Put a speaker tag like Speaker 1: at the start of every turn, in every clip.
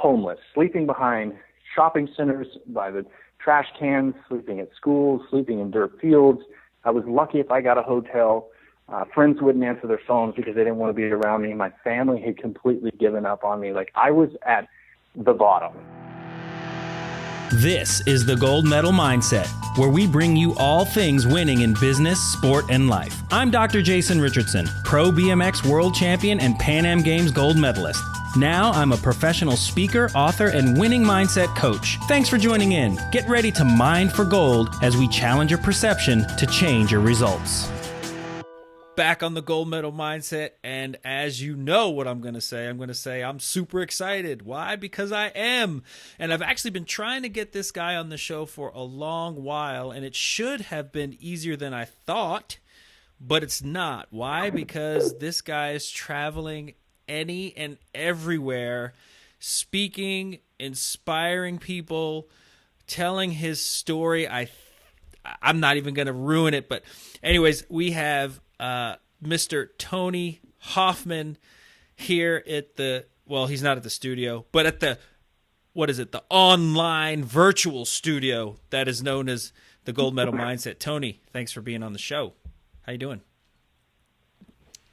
Speaker 1: homeless, sleeping behind shopping centers, by the trash cans, sleeping at schools, sleeping in dirt fields. I was lucky if I got a hotel. Friends wouldn't answer their phones because they didn't want to be around me. My family had completely given up on me. Like, I was at the bottom.
Speaker 2: This is the Gold Medal Mindset, where we bring you all things winning in business, sport, and life. I'm Dr. Jason Richardson, pro BMX world champion and Pan Am Games gold medalist. Now I'm a professional speaker, author, and winning mindset coach. Thanks for joining in. Get ready to mine for gold as we challenge your perception to change your results. Back on the Gold Medal Mindset, and as you know what I'm going to say I'm super excited. Why? Because I am. And I've actually been trying to get this guy on the show for a long while, and it should have been easier than I thought, but it's not. Why? Because this guy is traveling any and everywhere, speaking, inspiring people, telling his story. I'm not even going to ruin it, but anyways, we have Mr. Tony Hoffman here at he's not at the studio, but at the online virtual studio that is known as the Gold Medal Mindset. Tony, thanks for being on the show. How you doing?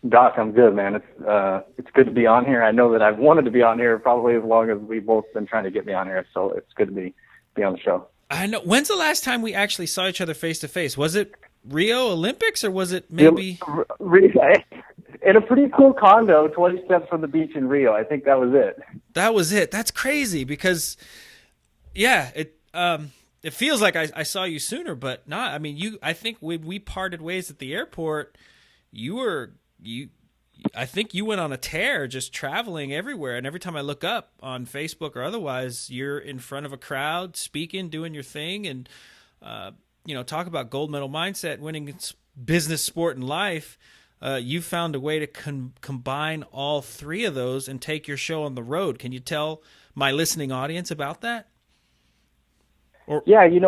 Speaker 1: Doc, I'm good, man. It's good to be on here. I know that I've wanted to be on here probably as long as we've both been trying to get me on here, so it's good to be on the show.
Speaker 2: I know. When's the last time we actually saw each other face to face? Was it Rio Olympics, or was it maybe
Speaker 1: in a pretty cool condo 20 steps from the beach in Rio? I think that was it.
Speaker 2: That was it. That's crazy because, yeah, it feels like I saw you sooner, but not. I mean, I think when we parted ways at the airport, I think you went on a tear, just traveling everywhere. And every time I look up on Facebook or otherwise, you're in front of a crowd, speaking, doing your thing, and talk about gold medal mindset, winning business, sport, and life. You found a way to combine all three of those and take your show on the road. Can you tell my listening audience about that?
Speaker 1: Yeah, it's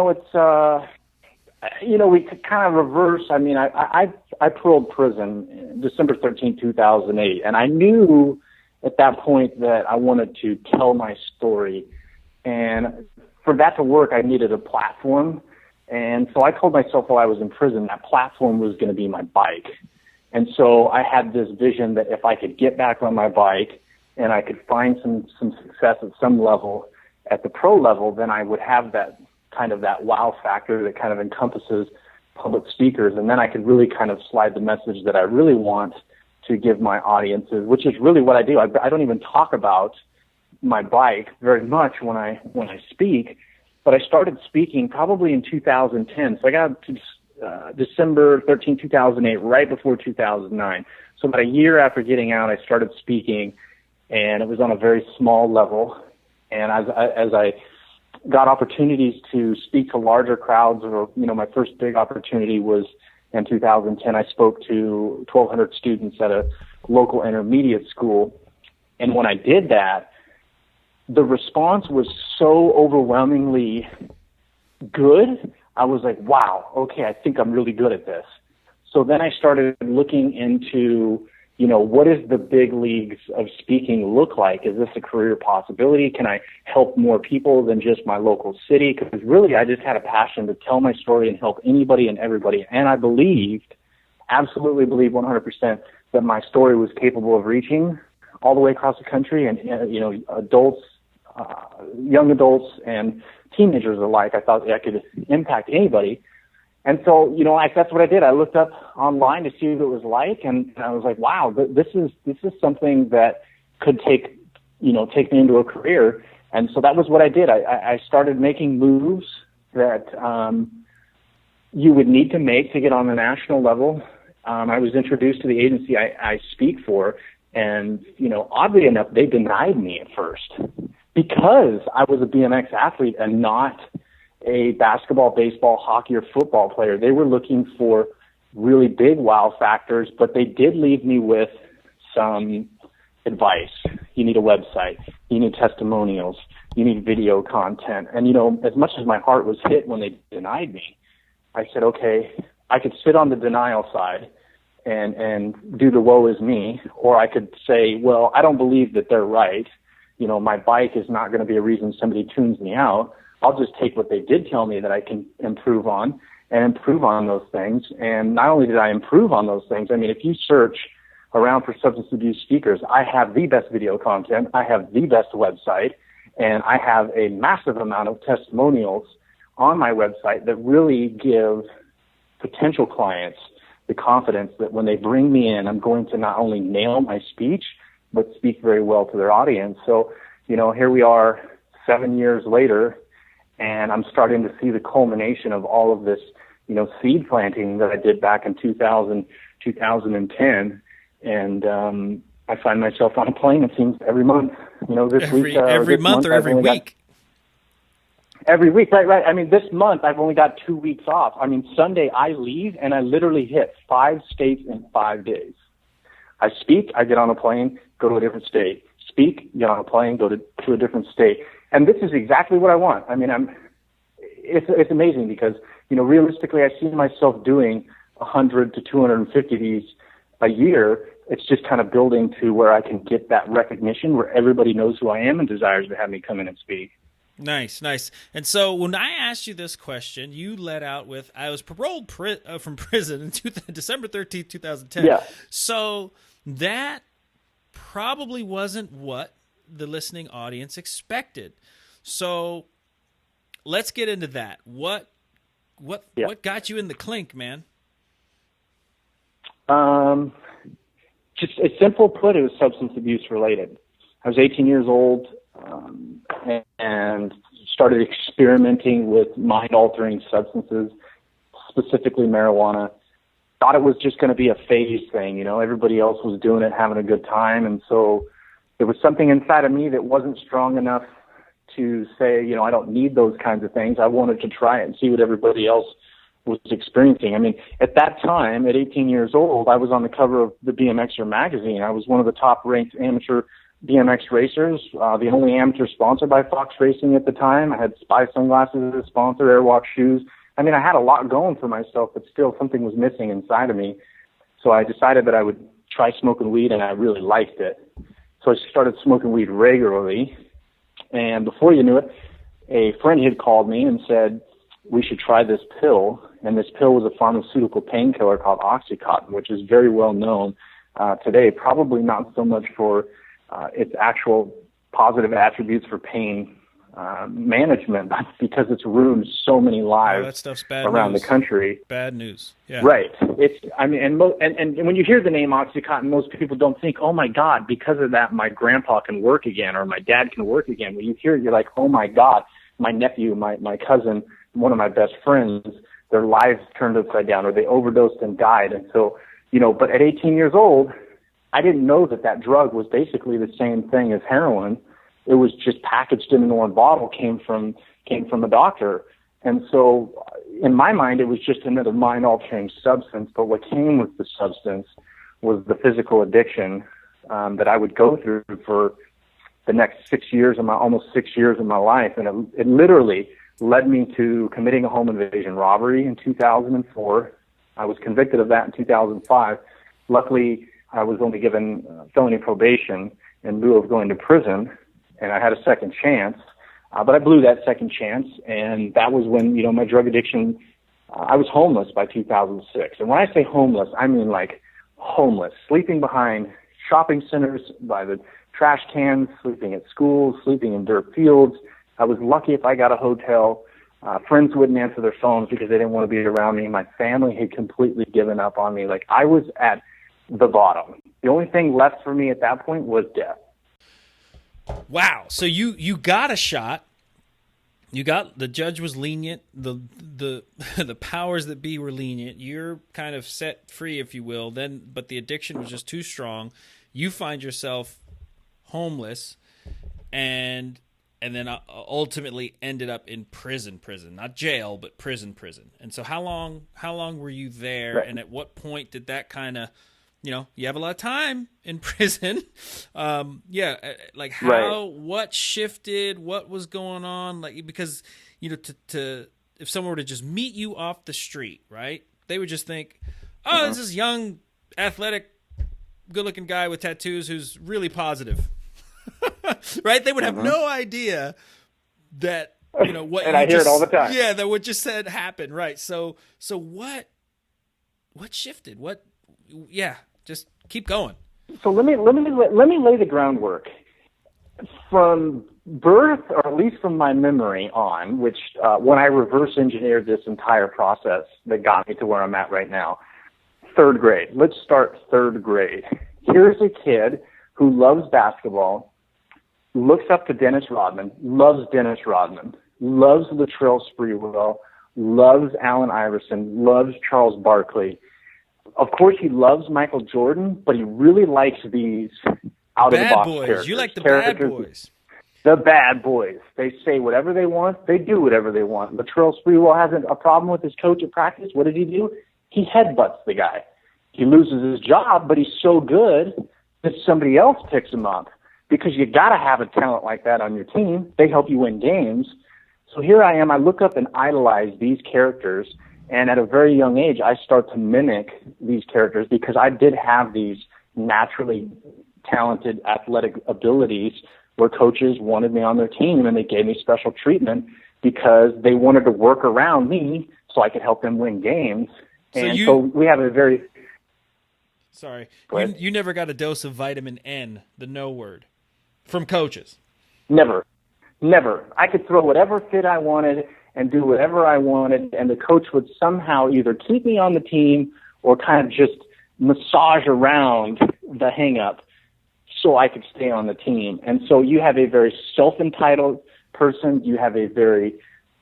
Speaker 1: we could kind of reverse. I mean, I paroled prison December 13, 2008, and I knew at that point that I wanted to tell my story, and for that to work, I needed a platform. And so I told myself while I was in prison that platform was going to be my bike. And so I had this vision that if I could get back on my bike and I could find some success at some level, at the pro level, then I would have that kind of that wow factor that kind of encompasses public speakers. And then I could really kind of slide the message that I really want to give my audiences, which is really what I do. I don't even talk about my bike very much when I speak. But I started speaking probably in 2010. So I got to December 13, 2008, right before 2009. So about a year after getting out, I started speaking, and it was on a very small level. And as I got opportunities to speak to larger crowds, or my first big opportunity was in 2010. I spoke to 1,200 students at a local intermediate school. And when I did that, the response was so overwhelmingly good. I was like, wow, okay, I think I'm really good at this. So then I started looking into, what does the big leagues of speaking look like? Is this a career possibility? Can I help more people than just my local city? Because really, I just had a passion to tell my story and help anybody and everybody. And I absolutely believed 100% that my story was capable of reaching all the way across the country, and, adults, young adults and teenagers alike. I thought I could impact anybody. And so, that's what I did. I looked up online to see what it was like, and I was like, wow, this is something that could take me into a career. And so that was what I did. I started making moves that you would need to make to get on the national level. I was introduced to the agency I speak for, and, oddly enough, they denied me at first, because I was a BMX athlete and not a basketball, baseball, hockey, or football player. They were looking for really big wow factors, but they did leave me with some advice. You need a website. You need testimonials. You need video content. And, as much as my heart was hit when they denied me, I said, okay, I could sit on the denial side and do the woe is me, or I could say, well, I don't believe that they're right, my bike is not going to be a reason somebody tunes me out. I'll just take what they did tell me that I can improve on and improve on those things. And not only did I improve on those things, I mean, if you search around for substance abuse speakers, I have the best video content, I have the best website, and I have a massive amount of testimonials on my website that really give potential clients the confidence that when they bring me in, I'm going to not only nail my speech, but speak very well to their audience. So, here we are 7 years later, and I'm starting to see the culmination of all of this, seed planting that I did back in 2010. And I find myself on a plane, it seems, every month.
Speaker 2: Every month or every week?
Speaker 1: Every week, right. I mean, this month I've only got 2 weeks off. I mean, Sunday I leave and I literally hit 5 states in 5 days. I speak, I get on a plane, go to a different state. Speak, get on a plane, go to a different state. And this is exactly what I want. I mean, it's amazing because, realistically I see myself doing 100 to 250 of these a year. It's just kind of building to where I can get that recognition where everybody knows who I am and desires to have me come in and speak.
Speaker 2: Nice. And so when I asked you this question, you let out with, I was paroled from prison in December 13th, 2010.
Speaker 1: Yeah.
Speaker 2: So that probably wasn't what the listening audience expected. So let's get into that. What got you in the clink, man?
Speaker 1: Just a simple put, it was substance abuse related. I was 18 years old and started experimenting with mind-altering substances, specifically marijuana. Thought it was just going to be a phase thing. Everybody else was doing it, having a good time. And so there was something inside of me that wasn't strong enough to say, I don't need those kinds of things. I wanted to try it and see what everybody else was experiencing. I mean, at that time, at 18 years old, I was on the cover of the BMXer magazine. I was one of the top-ranked amateur BMX racers, the only amateur sponsored by Fox Racing at the time. I had Spy sunglasses as a sponsor, Airwalk shoes. I mean, I had a lot going for myself, but still something was missing inside of me. So I decided that I would try smoking weed, and I really liked it. So I started smoking weed regularly. And before you knew it, a friend had called me and said, we should try this pill. And this pill was a pharmaceutical painkiller called Oxycontin, which is very well known today, probably not so much for its actual positive attributes for pain management, but because it's ruined so many lives
Speaker 2: that stuff's bad
Speaker 1: around
Speaker 2: news.
Speaker 1: The country.
Speaker 2: Bad news. Yeah.
Speaker 1: Right. And when you hear the name Oxycontin, most people don't think, oh my God, because of that, my grandpa can work again or my dad can work again. When you hear it, you're like, oh my God, my nephew, my cousin, one of my best friends, their lives turned upside down or they overdosed and died. And so, but at 18 years old, I didn't know that drug was basically the same thing as heroin. It was just packaged in one bottle, came from a doctor. And so in my mind, it was just another mind-altering substance. But what came with the substance was the physical addiction that I would go through for the next almost 6 years of my life. And it literally led me to committing a home invasion robbery in 2004. I was convicted of that in 2005. Luckily, I was only given felony probation in lieu of going to prison, and I had a second chance. But I blew that second chance, and that was when, my drug addiction, I was homeless by 2006. And when I say homeless, I mean like homeless, sleeping behind shopping centers, by the trash cans, sleeping at schools, sleeping in dirt fields. I was lucky if I got a hotel. Friends wouldn't answer their phones because they didn't want to be around me. My family had completely given up on me. Like, I was at the bottom. The only thing left for me at that point was death.
Speaker 2: Wow. So you got a shot. The judge was lenient. The the powers that be were lenient. You're kind of set free, if you will. But the addiction was just too strong. You find yourself homeless, and then ultimately ended up in prison, not jail, but prison. And so how long were you there? Right. And at what point did that kind of, you have a lot of time in prison. Like how, right. What shifted, what was going on? Like, because, to if someone were to just meet you off the street, right, they would just think, oh, this is young, athletic, good looking guy with tattoos who's really positive. right? They would have no idea that, what
Speaker 1: and I hear it all the time.
Speaker 2: Yeah, that what just said happened, right? So what shifted? Just keep going.
Speaker 1: So let me lay the groundwork. From birth, or at least from my memory on, which when I reverse engineered this entire process that got me to where I'm at right now, 3rd grade. Let's start 3rd grade. Here's a kid who loves basketball, looks up to Dennis Rodman, loves Latrell Sprewell, loves Allen Iverson, loves Charles Barkley. Of course, he loves Michael Jordan, but he really likes these out-of-the-box characters.
Speaker 2: You like the bad boys.
Speaker 1: The bad boys. They say whatever they want. They do whatever they want. Latrell Sprewell has a problem with his coach at practice. What does he do? He headbutts the guy. He loses his job, but he's so good that somebody else picks him up, because you got to have a talent like that on your team. They help you win games. So here I am. I look up and idolize these characters, and at a very young age, I start to mimic these characters because I did have these naturally talented athletic abilities where coaches wanted me on their team, and they gave me special treatment because they wanted to work around me so I could help them win games. So we have a very...
Speaker 2: Sorry. You never got a dose of vitamin N, the no word, from coaches?
Speaker 1: Never. I could throw whatever fit I wanted and do whatever I wanted, and the coach would somehow either keep me on the team or kind of just massage around the hang-up so I could stay on the team. And so you have a very self-entitled person, you have a very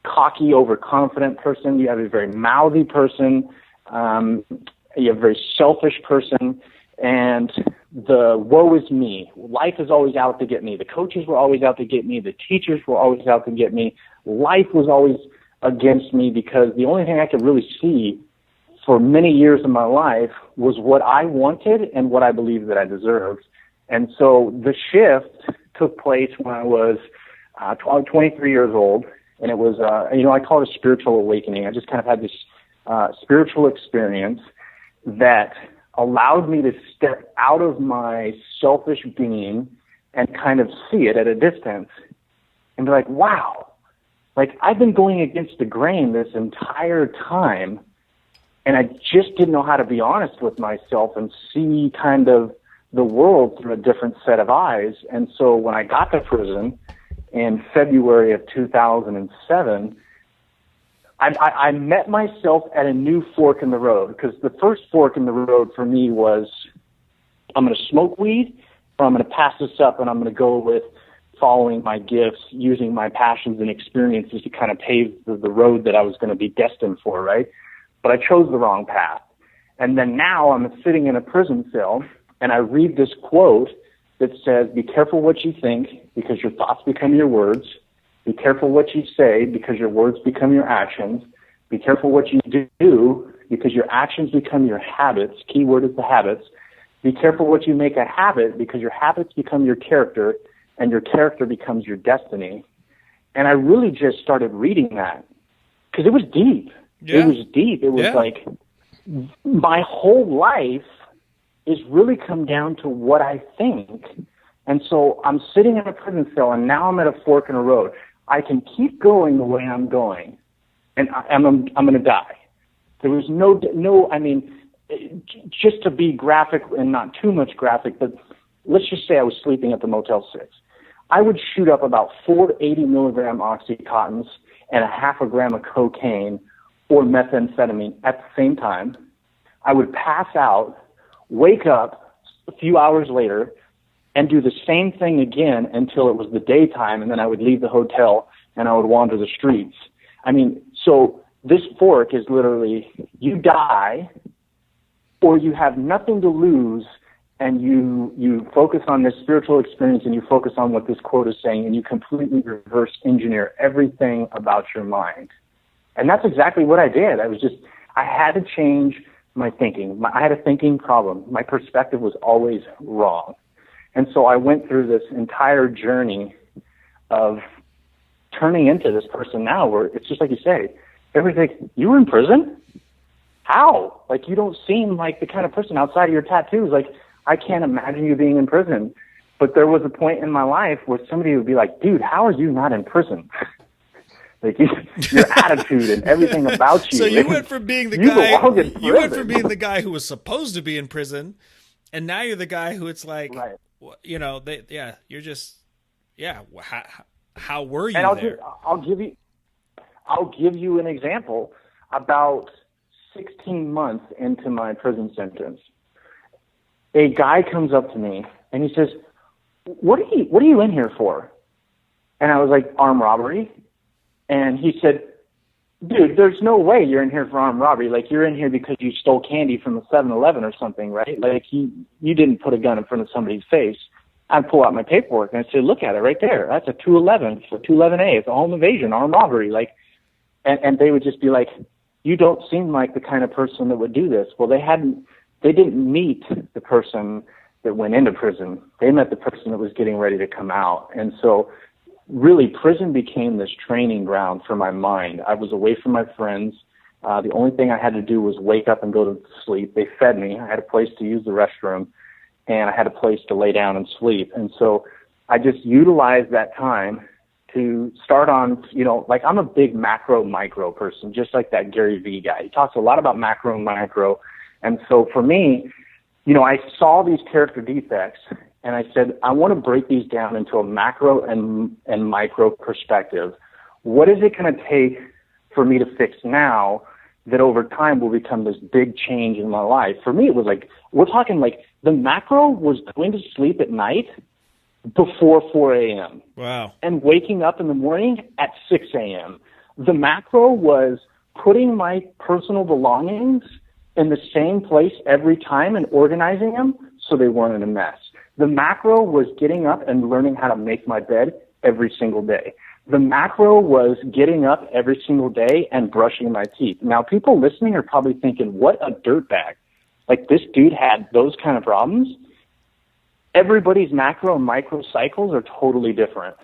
Speaker 1: cocky, overconfident person, you have a very mouthy person, you have a very selfish person, and the woe is me. Life is always out to get me. The coaches were always out to get me. The teachers were always out to get me. Life was always against me, because the only thing I could really see for many years of my life was what I wanted and what I believed that I deserved. And so the shift took place when I was 23 years old, and it was, I call it a spiritual awakening. I just kind of had this spiritual experience that allowed me to step out of my selfish being and kind of see it at a distance and be like, wow, like I've been going against the grain this entire time, and I just didn't know how to be honest with myself and see kind of the world through a different set of eyes. And so when I got to prison in February of 2007, I met myself at a new fork in the road, because the first fork in the road for me was, I'm going to smoke weed, or I'm going to pass this up and I'm going to go with following my gifts, using my passions and experiences to kind of pave the road that I was going to be destined for, right? But I chose the wrong path. And then now I'm sitting in a prison cell, and I read this quote that says, be careful what you think, because your thoughts become your words. Be careful what you say, because your words become your actions. Be careful what you do, because your actions become your habits. Key word is the habits. Be careful what you make a habit, because your habits become your character, and your character becomes your destiny. And I really just started reading that, because it was deep. Yeah. It was deep. It was like my whole life is really come down to what I think. And so I'm sitting in a prison cell, and now I'm at a fork in the road. I can keep going the way I'm going, and I'm going to die. There was just to be graphic and not too much graphic, but let's just say I was sleeping at the Motel 6. I would shoot up about 4 80-milligram Oxycontins and a half a gram of cocaine or methamphetamine at the same time. I would pass out, wake up a few hours later, and do the same thing again until it was the daytime, and then I would leave the hotel and I would wander the streets. I mean, so this fork is literally, you die or you have nothing to lose, and you focus on this spiritual experience and you focus on what this quote is saying, and you completely reverse engineer everything about your mind. And that's exactly what I did. I had to change my thinking. I had a thinking problem. My perspective was always wrong. And so I went through this entire journey of turning into this person now, where it's just like you say, everything, you were in prison? How? Like, you don't seem like the kind of person outside of your tattoos. Like, I can't imagine you being in prison. But there was a point in my life where somebody would be like, dude, how are you not in prison? Like your attitude and everything about you.
Speaker 3: So you went from being the guy, you went from being the guy who was supposed to be in prison, and now you're the guy who it's like,
Speaker 1: right.
Speaker 3: You know, you're just, how were you
Speaker 1: and
Speaker 3: there?
Speaker 1: I'll give you an example. About 16 months into my prison sentence, a guy comes up to me and he says, what are you in here for? And I was like, armed robbery. And he said, dude, there's no way you're in here for armed robbery. Like, you're in here because you stole candy from a 7-Eleven or something, right? Like, you didn't put a gun in front of somebody's face. I'd pull out my paperwork and I'd say, look at it right there. That's a 211. It's a 211A. It's a home invasion, armed robbery. Like, and they would just be like, you don't seem like the kind of person that would do this. Well, they didn't meet the person that went into prison. They met the person that was getting ready to come out. And so really, prison became this training ground for my mind. I was away from my friends. The only thing I had to do was wake up and go to sleep. They fed me. I had a place to use the restroom, and I had a place to lay down and sleep. And so I just utilized that time to start on, like, I'm a big macro micro person, just like that Gary Vee guy. He talks a lot about macro and micro. And so for me, I saw these character defects, and I said, I want to break these down into a macro and micro perspective. What is it going to take for me to fix now that over time will become this big change in my life? For me, it was like, we're talking like the macro was going to sleep at night before 4 a.m.
Speaker 3: Wow.
Speaker 1: And waking up in the morning at 6 a.m. The macro was putting my personal belongings in the same place every time and organizing them so they weren't in a mess. The macro was getting up and learning how to make my bed every single day. The macro was getting up every single day and brushing my teeth. Now, people listening are probably thinking, what a dirtbag. Like, this dude had those kind of problems. Everybody's macro and micro cycles are totally different.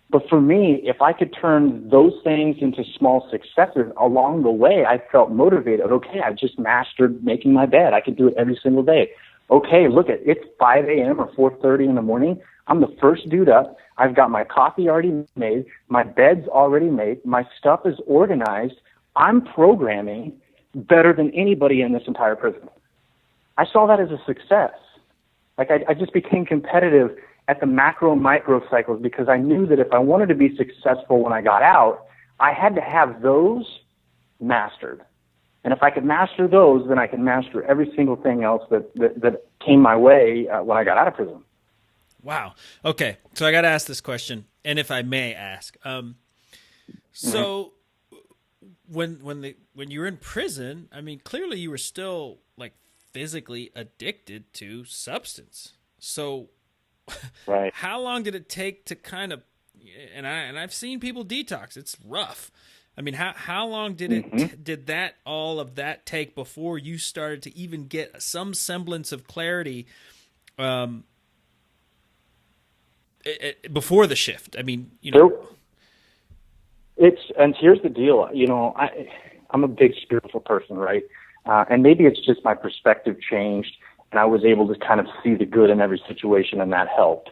Speaker 1: But for me, if I could turn those things into small successes along the way, I felt motivated. Okay, I just mastered making my bed. I could do it every single day. Okay, look, it's 5 a.m. or 4:30 in the morning. I'm the first dude up. I've got my coffee already made. My bed's already made. My stuff is organized. I'm programming better than anybody in this entire prison. I saw that as a success. Like, I just became competitive at the macro and micro cycles because I knew that if I wanted to be successful when I got out, I had to have those mastered. And if I could master those, then I could master every single thing else that came my way when I got out of prison.
Speaker 3: Wow. Okay, so I got to ask this question, and if I may ask, so when you were in prison, I mean, clearly you were still like physically addicted to substance. So,
Speaker 1: right.
Speaker 3: How long did it take to kind of? And I've seen people detox. It's rough. I mean, how long did it did that all of that take before you started to even get some semblance of clarity? Before the shift, I mean,
Speaker 1: and here's the deal. I'm a big spiritual person, right? And maybe it's just my perspective changed, and I was able to kind of see the good in every situation, and that helped.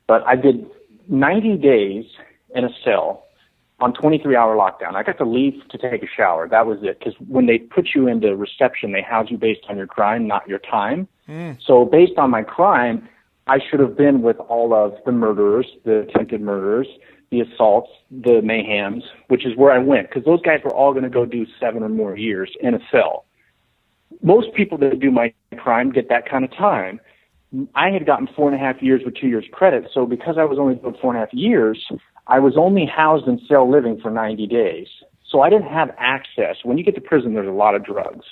Speaker 1: But I did 90 days in a cell on 23-hour lockdown. I got to leave to take a shower. That was it. Because when they put you into reception, they house you based on your crime, not your time. So based on my crime, I should have been with all of the murderers, the attempted murderers, the assaults, the mayhems, which is where I went. Because those guys were all going to go do 7 or more years in a cell. Most people that do my crime get that kind of time. I had gotten 4.5 years with 2 years credit. So because I was only doing 4.5 years, I was only housed in cell living for 90 days. So I didn't have access. When you get to prison, there's a lot of drugs.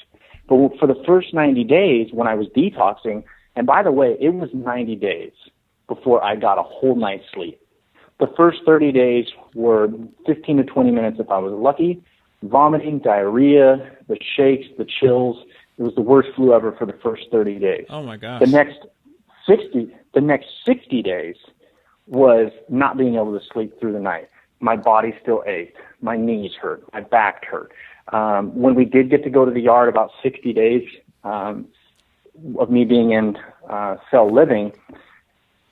Speaker 1: But for the first 90 days when I was detoxing, and by the way, it was 90 days before I got a whole night's sleep. The first 30 days were 15 to 20 minutes if I was lucky, vomiting, diarrhea, the shakes, the chills. It was the worst flu ever for the first 30 days.
Speaker 3: Oh my gosh.
Speaker 1: The next 60 days was not being able to sleep through the night. My body still ached. My knees hurt. My back hurt. When we did get to go to the yard, about 60 days of me being in cell living,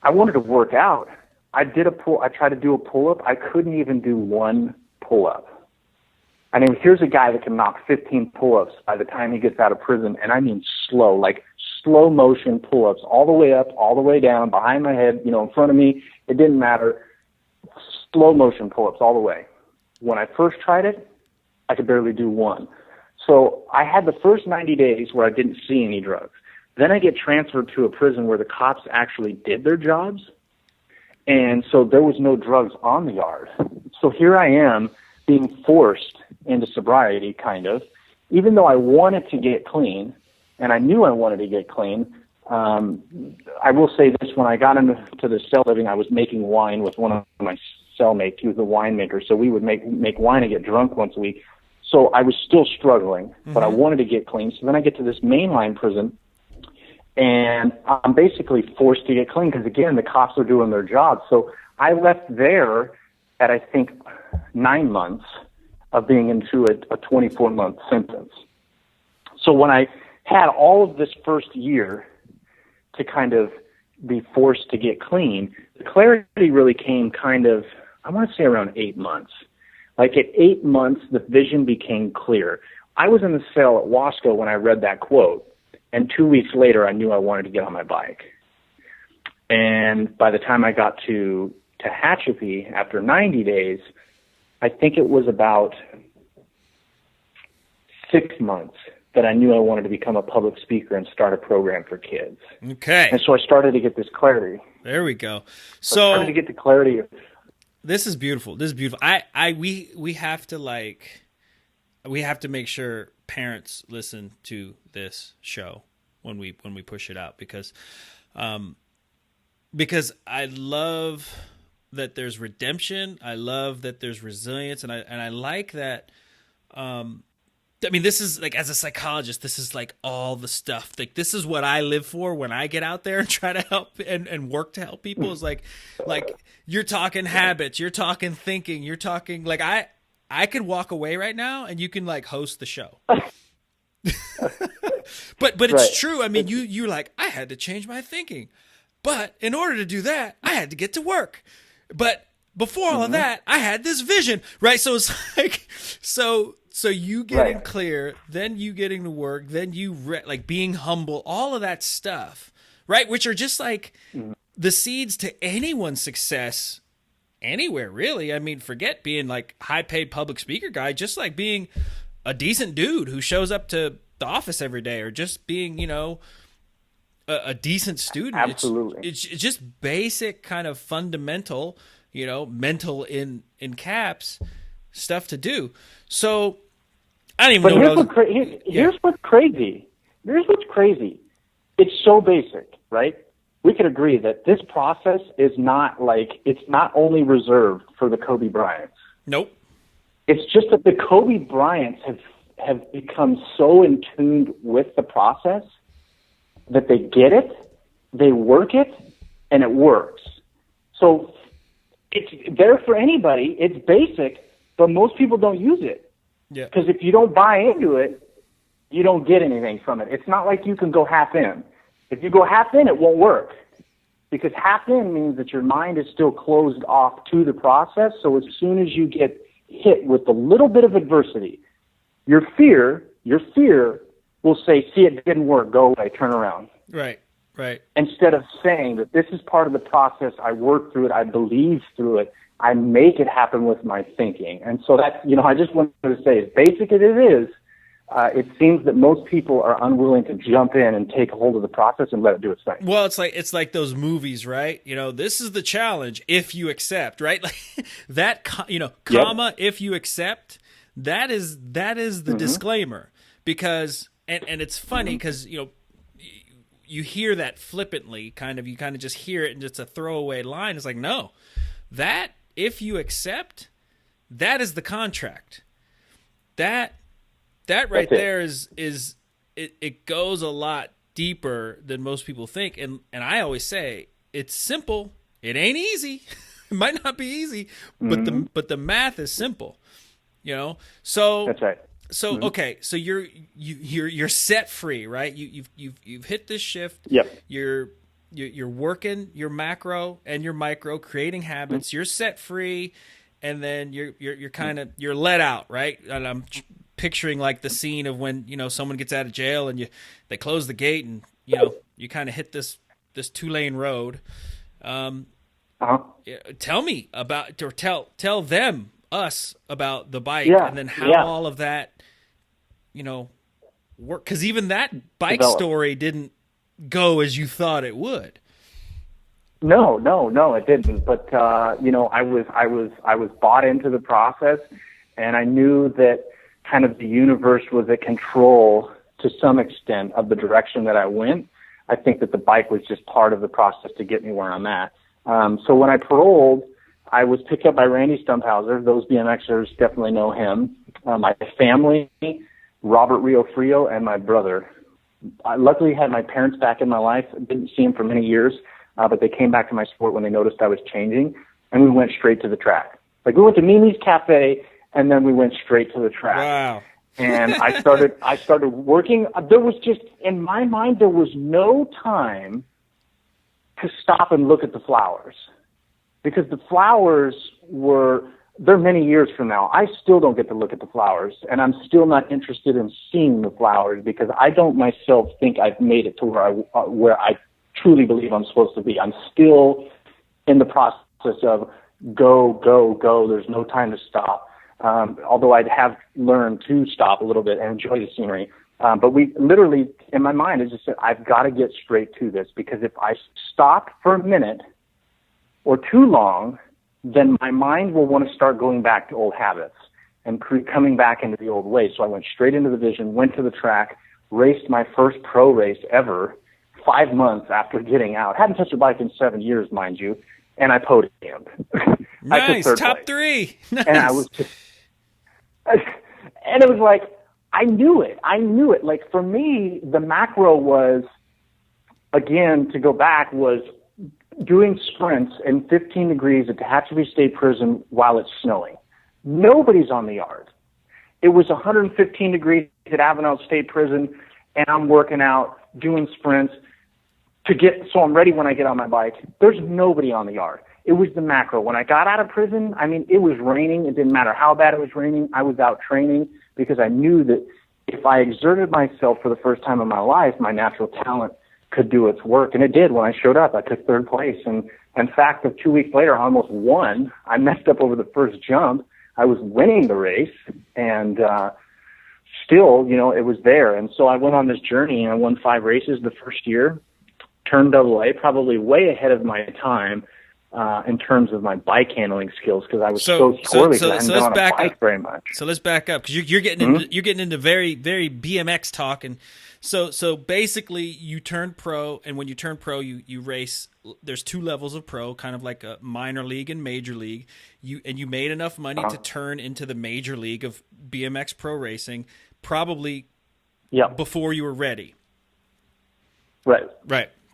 Speaker 1: I wanted to work out. I tried to do a pull-up. I couldn't even do one pull-up. I mean, here's a guy that can knock 15 pull-ups by the time he gets out of prison, and I mean slow, like slow motion pull-ups, all the way up, all the way down, behind my head, in front of me. It didn't matter. Slow motion pull-ups all the way. When I first tried it, I could barely do one. So I had the first 90 days where I didn't see any drugs. Then I get transferred to a prison where the cops actually did their jobs, and so there was no drugs on the yard. So here I am being forced into sobriety, kind of, even though I wanted to get clean, and I knew I wanted to get clean. I will say this, when I got into the cell living, I was making wine with one of my cellmates. He was a winemaker, so we would make wine and get drunk once a week. So I was still struggling, but I wanted to get clean. So then I get to this mainline prison, and I'm basically forced to get clean because, again, the cops are doing their job. So I left there at, I think, 9 months of being into a 24-month sentence. So when I had all of this first year to kind of be forced to get clean, the clarity really came kind of, I want to say around 8 months. Like at 8 months, the vision became clear. I was in the cell at Wasco when I read that quote, and 2 weeks later, I knew I wanted to get on my bike. And by the time I got to Catastrophe, after 90 days, I think it was about 6 months that I knew I wanted to become a public speaker and start a program for kids.
Speaker 3: Okay.
Speaker 1: And so I started to get this clarity.
Speaker 3: There we go.
Speaker 1: So I started to get the clarity.
Speaker 3: This is beautiful. This is beautiful. We have to make sure parents listen to this show when we push it out, because I love that there's redemption. I love that there's resilience, and I like that. I mean, this is like, as a psychologist, this is like all the stuff. Like, this is what I live for when I get out there and try to help and work to help people. Is like you're talking habits, you're talking thinking, you're talking like I could walk away right now and you can like host the show. but it's
Speaker 1: right.
Speaker 3: True. I mean, you're like, I had to change my thinking, but in order to do that, I had to get to work. But before all of that, I had this vision, right? So it's like, so you getting clear, then you getting to work, then you like being humble, all of that stuff, right? Which are just like the seeds to anyone's success anywhere, really. I mean, forget being like high-paid public speaker guy, just like being a decent dude who shows up to the office every day, or just being, a decent student.
Speaker 1: Absolutely.
Speaker 3: It's just basic kind of fundamental, mental in caps stuff to do. So I don't even know.
Speaker 1: Here's what's crazy. Here's what's crazy. It's so basic, right? We could agree that this process is not like, it's not only reserved for the Kobe Bryants.
Speaker 3: Nope.
Speaker 1: It's just that the Kobe Bryants have become so in tune with the process that they get it, they work it, and it works. So it's there for anybody. It's basic, but most people don't use it.
Speaker 3: Yeah.
Speaker 1: Because if you don't buy into it, you don't get anything from it. It's not like you can go half in. If you go half in, it won't work. Because half in means that your mind is still closed off to the process. So as soon as you get hit with a little bit of adversity, your fear will say, see, it didn't work, go away, turn around.
Speaker 3: Right.
Speaker 1: Instead of saying that this is part of the process, I work through it, I believe through it, I make it happen with my thinking. And so that's, I just wanted to say, as basic as it is, it seems that most people are unwilling to jump in and take hold of the process and let it do its thing.
Speaker 3: Well, it's like those movies, right? This is the challenge if you accept, right? Like that, comma, if you accept, that is the disclaimer. Because and it's funny because you hear that flippantly, you kind of just hear it and it's a throwaway line. It's like, no, that if you accept, that is the contract. That right there is it goes a lot deeper than most people think. And I always say it's simple. It ain't easy. It might not be easy, but the math is simple. So
Speaker 1: that's right.
Speaker 3: So okay, so you're set free, right? You've hit this shift.
Speaker 1: Yep.
Speaker 3: You're you're working your macro and your micro, creating habits. You're set free, and then you're kind of you're let out, right? And I'm picturing like the scene of when someone gets out of jail and they close the gate and you kind of hit this 2-lane road. Tell me about, or tell them us about the bike, and then how all of that work, because even that bike story didn't go as you thought it would.
Speaker 1: No, it didn't. But I was bought into the process, and I knew that kind of the universe was at control to some extent of the direction that I went. I think that the bike was just part of the process to get me where I'm at. So when I paroled, I was picked up by Randy Stumphauser. Those BMXers definitely know him. My family, Robert Rio Frio, and my brother. I luckily had my parents back in my life. I didn't see them for many years, but they came back to my sport when they noticed I was changing, and we went straight to the track. Like, we went to Mimi's Cafe, and then we went straight to the track.
Speaker 3: Wow.
Speaker 1: And I started working. There was just, in my mind, there was no time to stop and look at the flowers, because the flowers they're many years from now. I still don't get to look at the flowers, and I'm still not interested in seeing the flowers, because I don't myself think I've made it to where I truly believe I'm supposed to be. I'm still in the process of go. There's no time to stop. Although I have learned to stop a little bit and enjoy the scenery. But we literally, in my mind, I just said, I've got to get straight to this, because if I stop for a minute or too long, then my mind will want to start going back to old habits and coming back into the old ways. So I went straight into the vision, went to the track, raced my first pro race ever 5 months after getting out. Hadn't touched a bike in 7 years, mind you, and I podiumed.
Speaker 3: Nice, top 3. Nice.
Speaker 1: And I was just, and it was like, I knew it. Like, for me, the macro was, again, to go back, was doing sprints in 15 degrees at Catastrophe State Prison while it's snowing. Nobody's on the yard. It was 115 degrees at Avenel State Prison, and I'm working out, doing sprints so I'm ready when I get on my bike. There's nobody on the yard. It was the macro. When I got out of prison, I mean, it was raining. It didn't matter how bad it was raining. I was out training, because I knew that if I exerted myself for the first time in my life, my natural talent could do its work. And it did. When I showed up, I took 3rd place. And in fact, 2 weeks later, I almost won. I messed up over the first jump. I was winning the race, and still, it was there. And so I went on this journey, and I won 5 races the first year, turned AA, probably way ahead of my time in terms of my bike handling skills, because I was so squirrely, because I hadn't been on a bike very much.
Speaker 3: So let's back up, because you're getting into very, very BMX talk. And so basically you turned pro, and when you turn pro, you race. There's 2 levels of pro, kind of like a minor league and major league. You made enough money to turn into the major league of BMX pro racing, probably before you were ready.
Speaker 1: Right.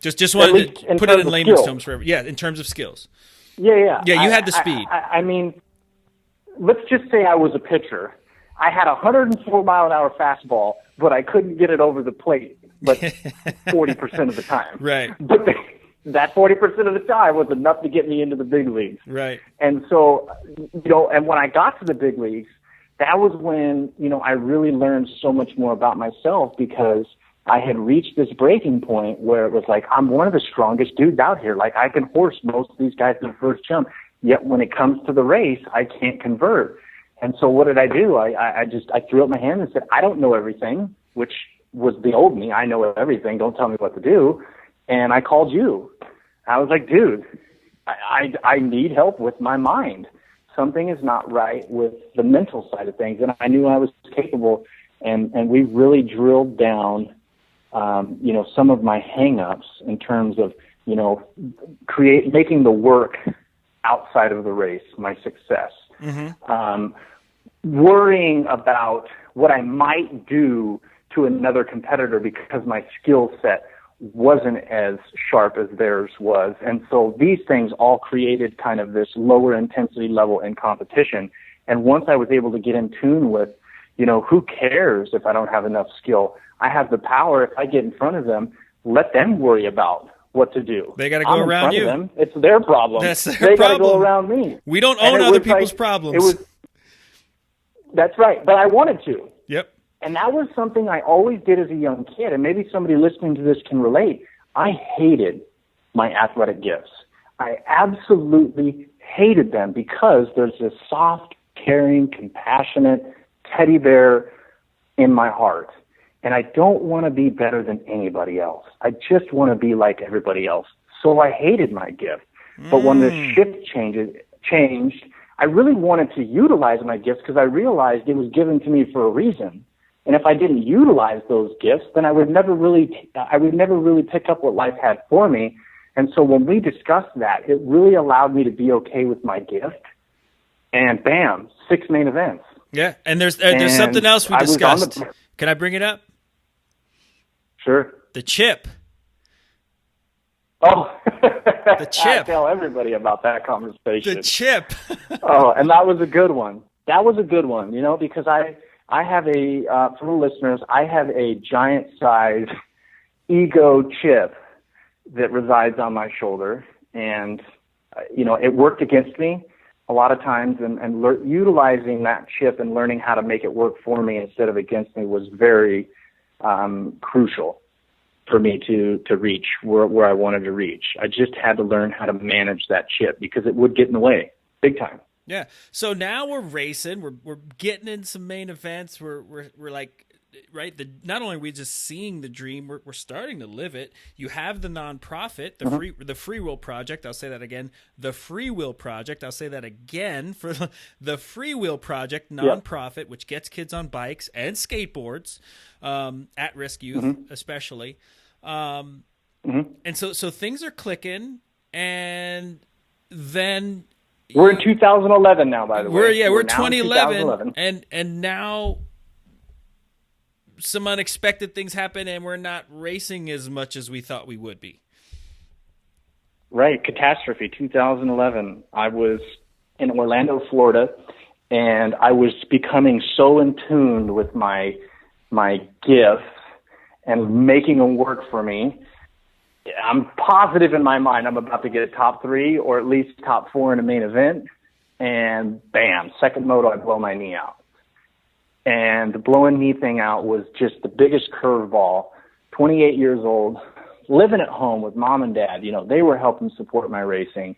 Speaker 3: Just wanted to put it in layman's terms for everyone. Yeah, in terms of skills.
Speaker 1: Yeah.
Speaker 3: Yeah, you had the speed.
Speaker 1: I mean, let's just say I was a pitcher. I had a 104-mile-an-hour fastball, but I couldn't get it over the plate, but 40% of the time.
Speaker 3: Right.
Speaker 1: But that 40% of the time was enough to get me into the big leagues.
Speaker 3: Right.
Speaker 1: And so, and when I got to the big leagues, that was when, I really learned so much more about myself, because I had reached this breaking point where it was like, I'm one of the strongest dudes out here. Like, I can horse most of these guys in the first jump. Yet when it comes to the race, I can't convert. And so what did I do? I threw up my hand and said, I don't know everything, which was the old me. I know everything. Don't tell me what to do. And I called you. I was like, dude, I need help with my mind. Something is not right with the mental side of things. And I knew I was capable. And we really drilled down some of my hang-ups in terms of, making the work outside of the race my success. Mm-hmm. Worrying about what I might do to another competitor because my skill set wasn't as sharp as theirs was. And so these things all created kind of this lower intensity level in competition. And once I was able to get in tune with, who cares if I don't have enough skill? I have the power, if I get in front of them, let them worry about what to do.
Speaker 3: They got to go around you.
Speaker 1: Them. It's their problem.
Speaker 3: That's their
Speaker 1: they
Speaker 3: problem.
Speaker 1: Got to go around me.
Speaker 3: We don't own other people's problems.
Speaker 1: That's right, but I wanted to.
Speaker 3: Yep.
Speaker 1: And that was something I always did as a young kid, and maybe somebody listening to this can relate. I hated my athletic gifts. I absolutely hated them because there's this soft, caring, compassionate teddy bear in my heart. And I don't want to be better than anybody else. I just want to be like everybody else. So I hated my gift. But when the shift changed, I really wanted to utilize my gifts because I realized it was given to me for a reason. And if I didn't utilize those gifts, then I would never really pick up what life had for me. And so when we discussed that, it really allowed me to be okay with my gift. And bam, 6 main events.
Speaker 3: Yeah, and there's something else we discussed. Can I bring it up?
Speaker 1: Sure.
Speaker 3: The chip.
Speaker 1: Oh,
Speaker 3: the chip.
Speaker 1: I tell everybody about that conversation.
Speaker 3: The chip.
Speaker 1: Oh, and that was a good one. Because I have for the listeners, I have a giant size ego chip that resides on my shoulder. And, it worked against me a lot of times. And utilizing that chip and learning how to make it work for me instead of against me was very crucial for me to reach where I wanted to reach. I just had to learn how to manage that chip because it would get in the way big time.
Speaker 3: Yeah. So now we're racing. We're getting in some main events. We're like, right. Not only are we just seeing the dream, we're starting to live it. You have the nonprofit, the Free Will Project. I'll say that again. The Free Will Project. I'll say that again for the Free Will Project nonprofit, which gets kids on bikes and skateboards, at-risk youth especially. And so things are clicking, and then
Speaker 1: we're in 2011 now. By the way,
Speaker 3: we're 2011, and now some unexpected things happen, and we're not racing as much as we thought we would be.
Speaker 1: Right, Catastrophe 2011. I was in Orlando, Florida, and I was becoming so in tune with my gifts and making them work for me. I'm positive in my mind I'm about to get a top 3 or at least top 4 in a main event. And bam, second moto, I blow my knee out. And the blowing knee thing out was just the biggest curveball. 28 years old, living at home with mom and dad. They were helping support my racing.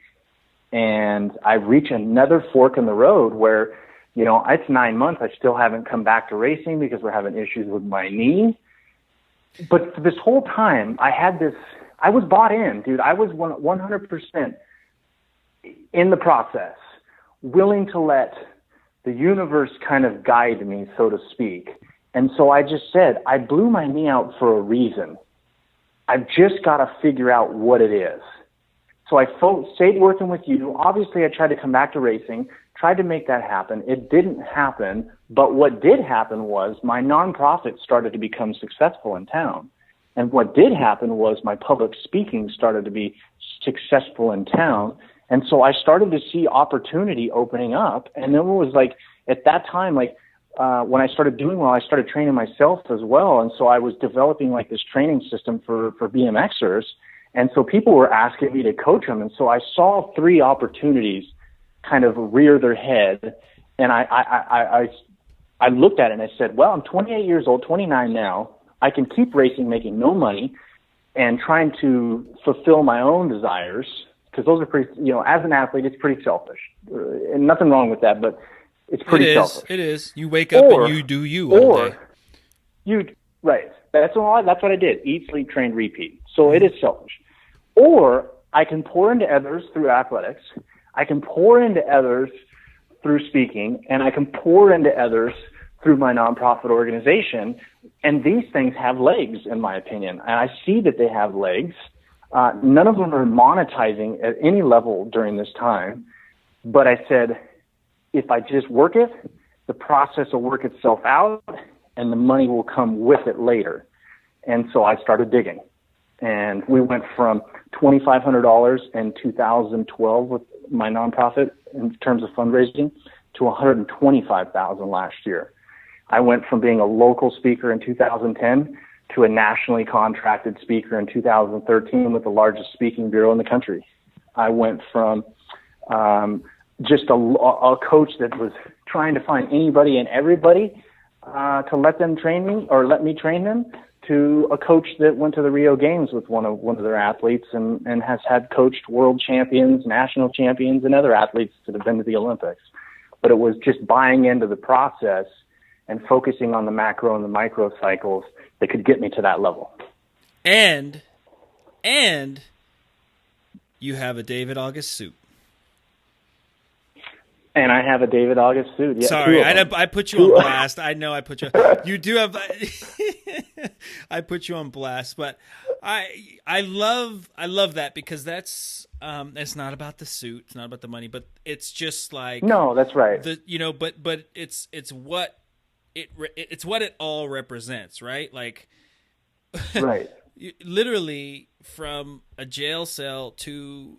Speaker 1: And I reach another fork in the road where, it's 9 months. I still haven't come back to racing because we're having issues with my knee. But this whole time, I was bought in, dude. I was 100% in the process, willing to let the universe kind of guide me, so to speak. And so I just said, I blew my knee out for a reason. I've just got to figure out what it is. So I stayed working with you. Obviously, I tried to come back to racing, tried to make that happen. It didn't happen. But what did happen was my nonprofit started to become successful in town. And what did happen was my public speaking started to be successful in town. And so I started to see opportunity opening up. And then it was like, at that time, when I started doing well, I started training myself as well. And so I was developing this training system for BMXers. And so people were asking me to coach them. And so I saw 3 opportunities kind of rear their head. And I looked at it and I said, well, I'm 28 years old, 29 now. I can keep racing, making no money, and trying to fulfill my own desires, because those are pretty, as an athlete, it's pretty selfish. And nothing wrong with that, but it's pretty selfish.
Speaker 3: It is. You wake up and you do you all day.
Speaker 1: Right. That's what I did. Eat, sleep, train, repeat. So it is selfish. Or I can pour into others through athletics. I can pour into others through speaking, and I can pour into others through my nonprofit organization. And these things have legs, in my opinion. And I see that they have legs. None of them are monetizing at any level during this time. But I said, if I just work it, the process will work itself out, and the money will come with it later. And so I started digging. And we went from $2,500 in 2012 with my nonprofit in terms of fundraising to $125,000 last year. I went from being a local speaker in 2010 to a nationally contracted speaker in 2013 with the largest speaking bureau in the country. I went from just a coach that was trying to find anybody and everybody to let them train me or let me train them, to a coach that went to the Rio Games with one of their athletes and has had coached world champions, national champions, and other athletes that have been to the Olympics. But it was just buying into the process and focusing on the macro and the micro cycles that could get me to that level.
Speaker 3: And you have a David August suit.
Speaker 1: And I have a David August suit. Yeah,
Speaker 3: sorry, I put you on blast. I know I put you. You do have. I put you on blast, but I love that, because that's it's not about the suit, it's not about the money, but it's just like,
Speaker 1: no, that's right.
Speaker 3: But it's what it all represents, right? Like,
Speaker 1: right.
Speaker 3: Literally from a jail cell to,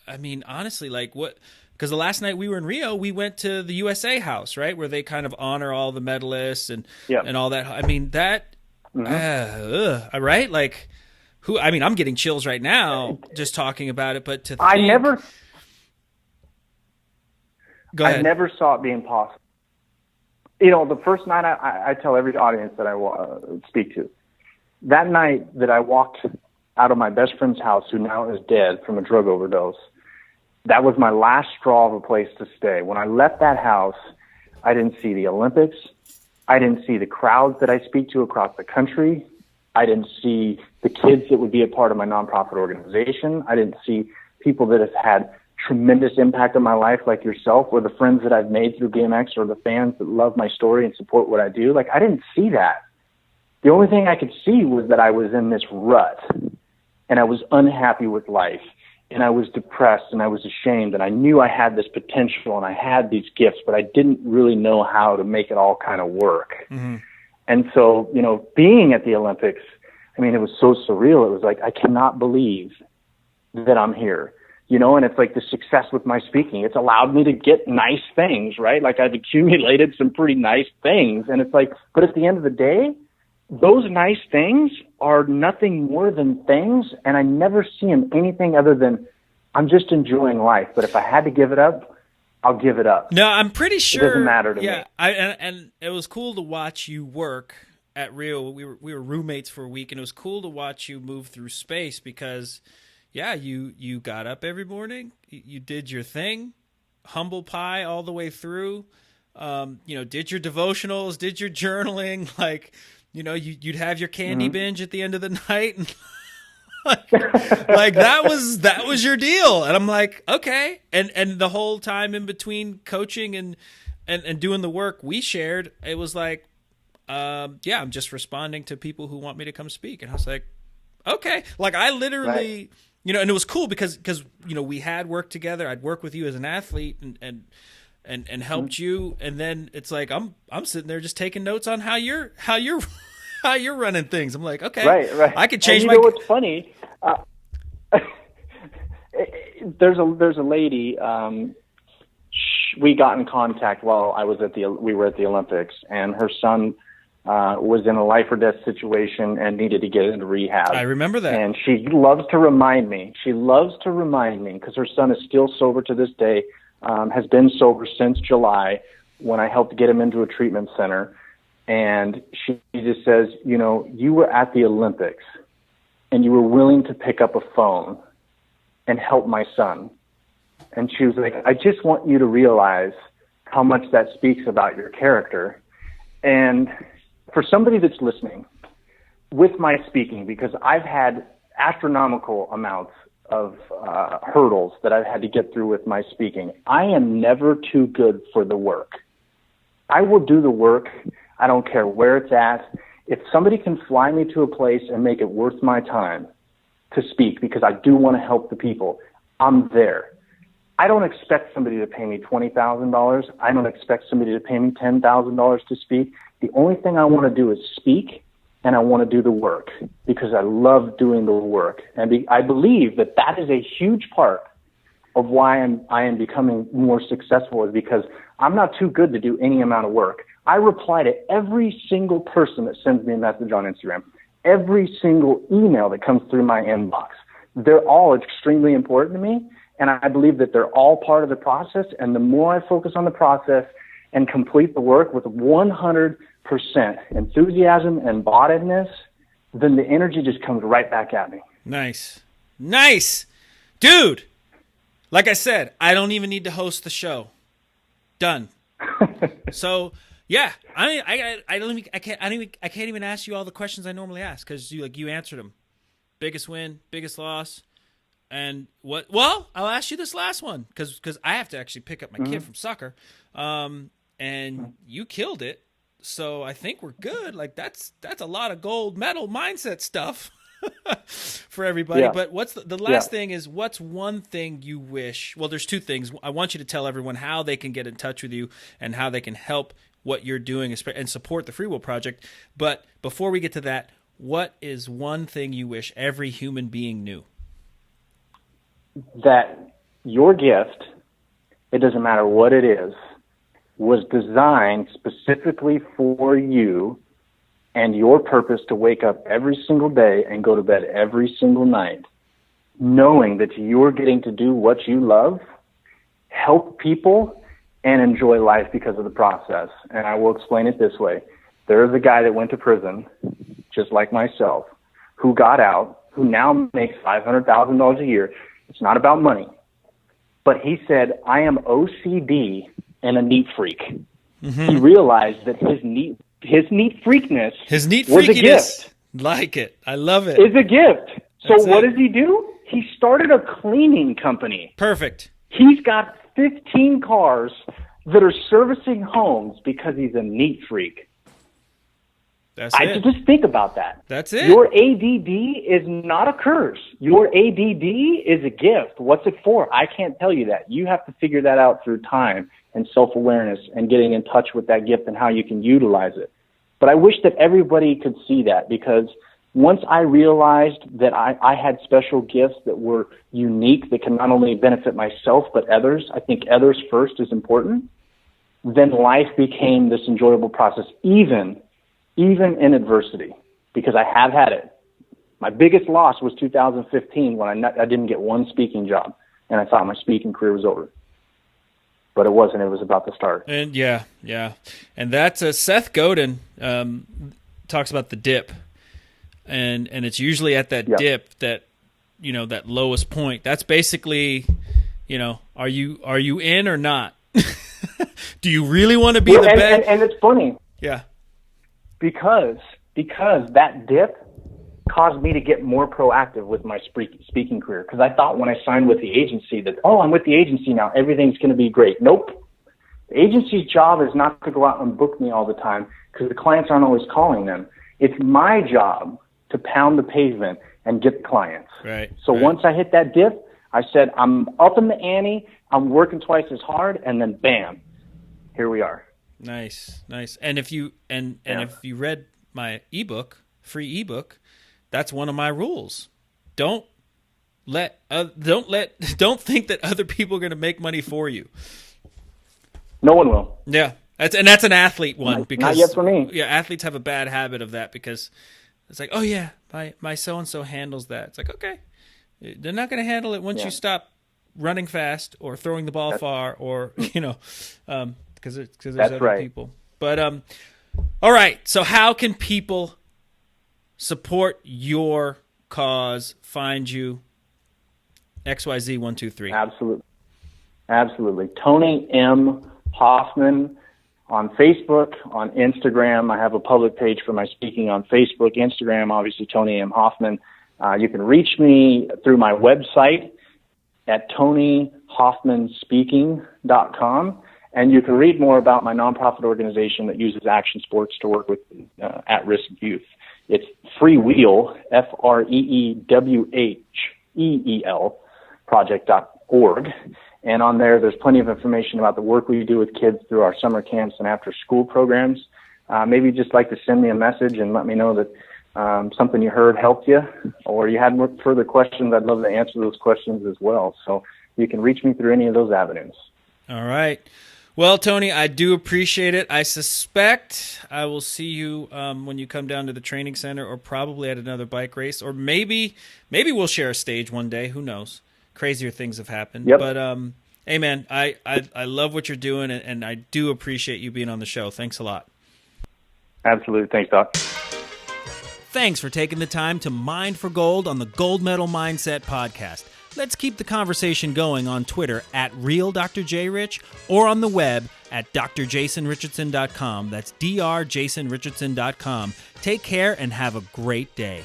Speaker 3: I mean, honestly, like what. Because the last night we were in Rio, we went to the USA House, right, where they kind of honor all the medalists and all that. I mean, that, right? Like, who? I mean, I'm getting chills right now just talking about it. But
Speaker 1: I never saw it being possible. The first night I tell every audience that I speak to, that night that I walked out of my best friend's house, who now is dead from a drug overdose. That was my last straw of a place to stay. When I left that house, I didn't see the Olympics. I didn't see the crowds that I speak to across the country. I didn't see the kids that would be a part of my nonprofit organization. I didn't see people that have had tremendous impact on my life, like yourself, or the friends that I've made through BMX, or the fans that love my story and support what I do. Like, I didn't see that. The only thing I could see was that I was in this rut, and I was unhappy with life. And I was depressed, and I was ashamed, and I knew I had this potential and I had these gifts, but I didn't really know how to make it all kind of work. Mm-hmm. And so, being at the Olympics, I mean, it was so surreal. It was like, I cannot believe that I'm here, and it's like the success with my speaking. It's allowed me to get nice things, right? Like, I've accumulated some pretty nice things, and it's like, but at the end of the day, those nice things are nothing more than things, and I never see them anything other than I'm just enjoying life. But if I had to give it up, I'll give it up.
Speaker 3: No, I'm pretty sure.
Speaker 1: It doesn't matter to me.
Speaker 3: Yeah, and it was cool to watch you work at Rio. We were roommates for a week, and it was cool to watch you move through space because, you got up every morning, you did your thing, humble pie all the way through. Did your devotionals, did your journaling, like. You'd have your candy binge at the end of the night, and like that was your deal. And I'm like, okay. And the whole time in between coaching and doing the work we shared, it was like, I'm just responding to people who want me to come speak. And I was like, okay. Like, I literally, and it was cool because we had worked together. I'd work with you as an athlete and helped you, and then it's like I'm sitting there just taking notes on how you're running things. I'm like, okay,
Speaker 1: right.
Speaker 3: I could change
Speaker 1: my. What's funny? There's a lady. We got in contact while we were at the Olympics, and her son was in a life or death situation and needed to get into rehab.
Speaker 3: I remember that.
Speaker 1: And she loves to remind me. Because her son is still sober to this day. Has been sober since July, when I helped get him into a treatment center. And she just says, you were at the Olympics and you were willing to pick up a phone and help my son. And she was like, I just want you to realize how much that speaks about your character. And for somebody that's listening, with my speaking, because I've had astronomical amounts of hurdles that I've had to get through with my speaking, I am never too good for the work. I will do the work. I don't care where it's at. If somebody can fly me to a place and make it worth my time to speak, because I do want to help the people, I'm there. I don't expect somebody to pay me $20,000. I don't expect somebody to pay me $10,000 to speak. The only thing I want to do is speak, and I want to do the work because I love doing the work. And I believe that is a huge part of why I am becoming more successful is because I'm not too good to do any amount of work. I reply to every single person that sends me a message on Instagram, every single email that comes through my inbox. They're all extremely important to me, and I believe that they're all part of the process, and the more I focus on the process and complete the work with 100% enthusiasm and bottedness, then the energy just comes right back at me.
Speaker 3: Nice. Dude, like I said, I don't even need to host the show. Done. So, yeah, I can't even ask you all the questions I normally ask because you answered them. Biggest win, biggest loss, and what? Well, I'll ask you this last one because I have to actually pick up my kid from soccer, and you killed it. So I think we're good. Like that's a lot of gold medal mindset stuff for everybody. Yeah. But what's the last thing is what's one thing you wish? Well, there's two things. I want you to tell everyone how they can get in touch with you and how they can help what you're doing and support the Free Will Project. But before we get to that, what is one thing you wish every human being knew?
Speaker 1: That your gift, it doesn't matter what it is, was designed specifically for you and your purpose to wake up every single day and go to bed every single night, knowing that you're getting to do what you love, help people, and enjoy life because of the process. And I will explain it this way. There is a guy that went to prison, just like myself, who got out, who now makes $500,000 a year. It's not about money. But he said, I am OCD and a neat freak. Mm-hmm. He realized that his neat freakness was a gift.
Speaker 3: Like it. I love it.
Speaker 1: Is a gift. So what does he do? He started a cleaning company.
Speaker 3: Perfect.
Speaker 1: He's got 15 cars that are servicing homes because he's a neat freak.
Speaker 3: That's it.
Speaker 1: Just think about that.
Speaker 3: That's it.
Speaker 1: Your ADD is not a curse. Your ADD is a gift. What's it for? I can't tell you that. You have to figure that out through time and self-awareness and getting in touch with that gift and how you can utilize it. But I wish that everybody could see that, because once I realized that I had special gifts that were unique, that can not only benefit myself but others, I think others first is important, then life became this enjoyable process, even in adversity, because I have had it. My biggest loss was 2015 when I didn't get one speaking job, and I thought my speaking career was over. But it wasn't. It was about to start.
Speaker 3: And yeah. And that's Seth Godin talks about the dip, and it's usually at that dip that, that lowest point. That's basically, are you in or not? Do you really want to be the best?
Speaker 1: And it's funny.
Speaker 3: Yeah.
Speaker 1: Because that dip caused me to get more proactive with my speaking career. Because I thought when I signed with the agency that, I'm with the agency now, everything's going to be great. Nope. The agency's job is not to go out and book me all the time because the clients aren't always calling them. It's my job to pound the pavement and get the clients.
Speaker 3: Right.
Speaker 1: So once I hit that dip, I said, I'm up in the ante, I'm working twice as hard, and then bam, here we are.
Speaker 3: Nice. And if you if you read my free ebook, that's one of my rules. Don't think that other people are going to make money for you.
Speaker 1: No one will.
Speaker 3: Yeah. That's an athlete one, because
Speaker 1: not yet for me.
Speaker 3: Yeah, athletes have a bad habit of that, because it's like, oh yeah, my so and so handles that. It's like, okay, they're not going to handle it once you stop running fast or throwing the ball far, or because there's other people. But all right. So how can people support your cause? Find you? XYZ 123.
Speaker 1: Absolutely. Tony M. Hoffman on Facebook, on Instagram. I have a public page for my speaking on Facebook, Instagram. Obviously, Tony M. Hoffman. You can reach me through my website at TonyHoffmanSpeaking.com. And you can read more about my nonprofit organization that uses action sports to work with at-risk youth. It's Freewheel, FREEWHEEL, project.org. And on there, there's plenty of information about the work we do with kids through our summer camps and after-school programs. Maybe you'd just like to send me a message and let me know that something you heard helped you, or you had more further questions. I'd love to answer those questions as well. So you can reach me through any of those avenues.
Speaker 3: All right. Well, Tony, I do appreciate it. I suspect I will see you when you come down to the training center, or probably at another bike race, or maybe we'll share a stage one day. Who knows? Crazier things have happened.
Speaker 1: Yep.
Speaker 3: But hey, man, I love what you're doing, and I do appreciate you being on the show. Thanks a lot.
Speaker 1: Absolutely. Thanks, Doc.
Speaker 2: Thanks for taking the time to mine for gold on the Gold Medal Mindset podcast. Let's keep the conversation going on Twitter at RealDrJRich or on the web at drjasonrichardson.com. That's drjasonrichardson.com. Take care and have a great day.